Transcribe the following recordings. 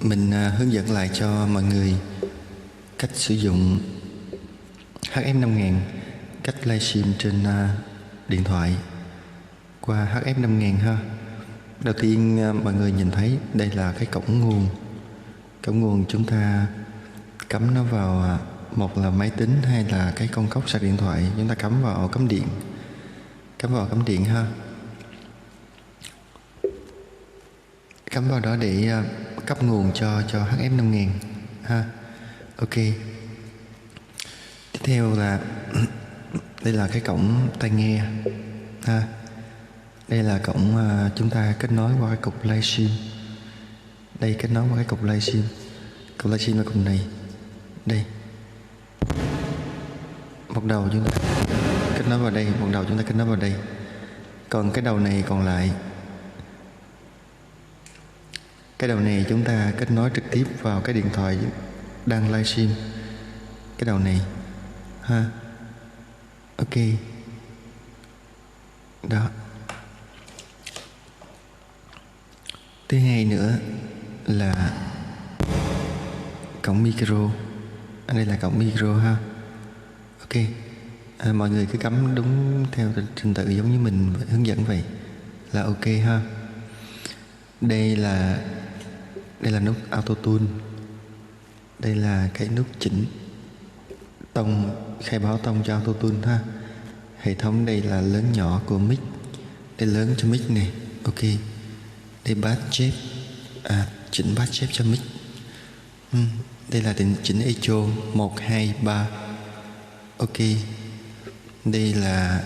Mình hướng dẫn lại cho mọi người cách sử dụng HF5000, cách livestream trên điện thoại qua HF5000 ha. Đầu tiên mọi người nhìn thấy đây là cái cổng nguồn. Cổng nguồn chúng ta cắm nó vào một là máy tính hay là cái con cốc sạc điện thoại, chúng ta cắm vào ổ cắm điện. Cắm vào cắm điện ha. Cắm vào đó để cấp nguồn cho HF5000 ha. Ok. Tiếp theo là đây là cái cổng tai nghe ha. Đây là cổng chúng ta kết nối qua cái cục livestream. Đây kết nối qua cái cục livestream. Cục livestream là cục này. Đây. Một đầu chúng ta kết nối vào đây, một đầu chúng ta kết nối vào đây. Còn cái đầu này còn lại, cái đầu này chúng ta kết nối trực tiếp vào cái điện thoại đang livestream. Cái đầu này ha. Ok. Đó. Thứ hai nữa là cổng micro. Ở đây là cổng micro ha. Ok. Mọi người cứ cắm đúng theo trình tự giống như mình hướng dẫn vậy là ok ha. Đây là nút auto tune. Đây là cái nút chỉnh tông, khai báo tông cho auto tune ha. Hệ thống đây là lớn nhỏ của mic. Đây lớn cho mic này. Ok. Đây bass chép, chỉnh bass chép cho mic. Đây là chỉnh echo 1, 2, 3. Ok. Đây là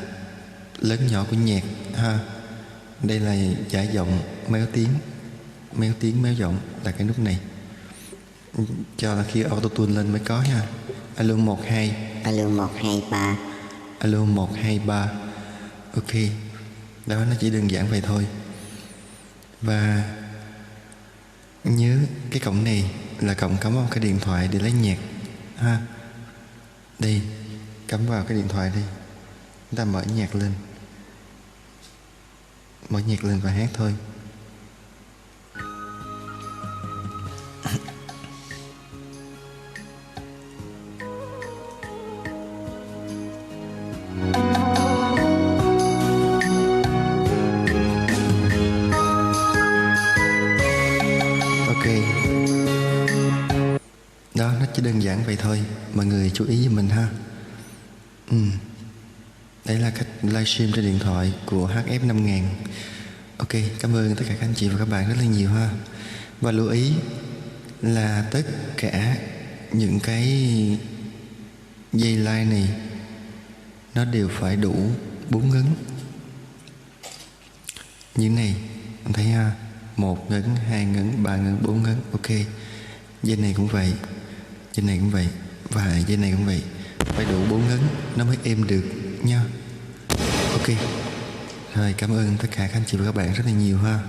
lớn nhỏ của nhạc ha. Đây là giải giọng, méo tiếng, méo giọng là cái nút này. Cho là khi auto tune lên mới có ha. Alo 1, 2. Alo 1, 2, 3. Alo 1, 2, 3. Ok. Đó, nó chỉ đơn giản vậy thôi. Và nhớ cái cổng này là cổng cắm vào cái điện thoại để lấy nhạc ha. Đây, cắm vào cái điện thoại đây. Chúng ta mở nhạc lên. Mở nhạc lên và hát thôi. Đó, nó chỉ đơn giản vậy thôi. Mọi người chú ý giùm mình ha. Đây là cách livestream trên điện thoại của HF5000. Ok, cảm ơn tất cả các anh chị và các bạn rất là nhiều ha. Và lưu ý là tất cả những cái dây line này nó đều phải đủ 4 ngấn. Như này, anh thấy ha. 1 ngấn, 2 ngấn, 3 ngấn, 4 ngấn. Ok. Dây này cũng vậy. Dây này cũng vậy. Và dây này cũng vậy. Phải đủ 4 ngấn nó mới êm được nha. Ok. Rồi, cảm ơn tất cả các anh chị và các bạn rất là nhiều ha.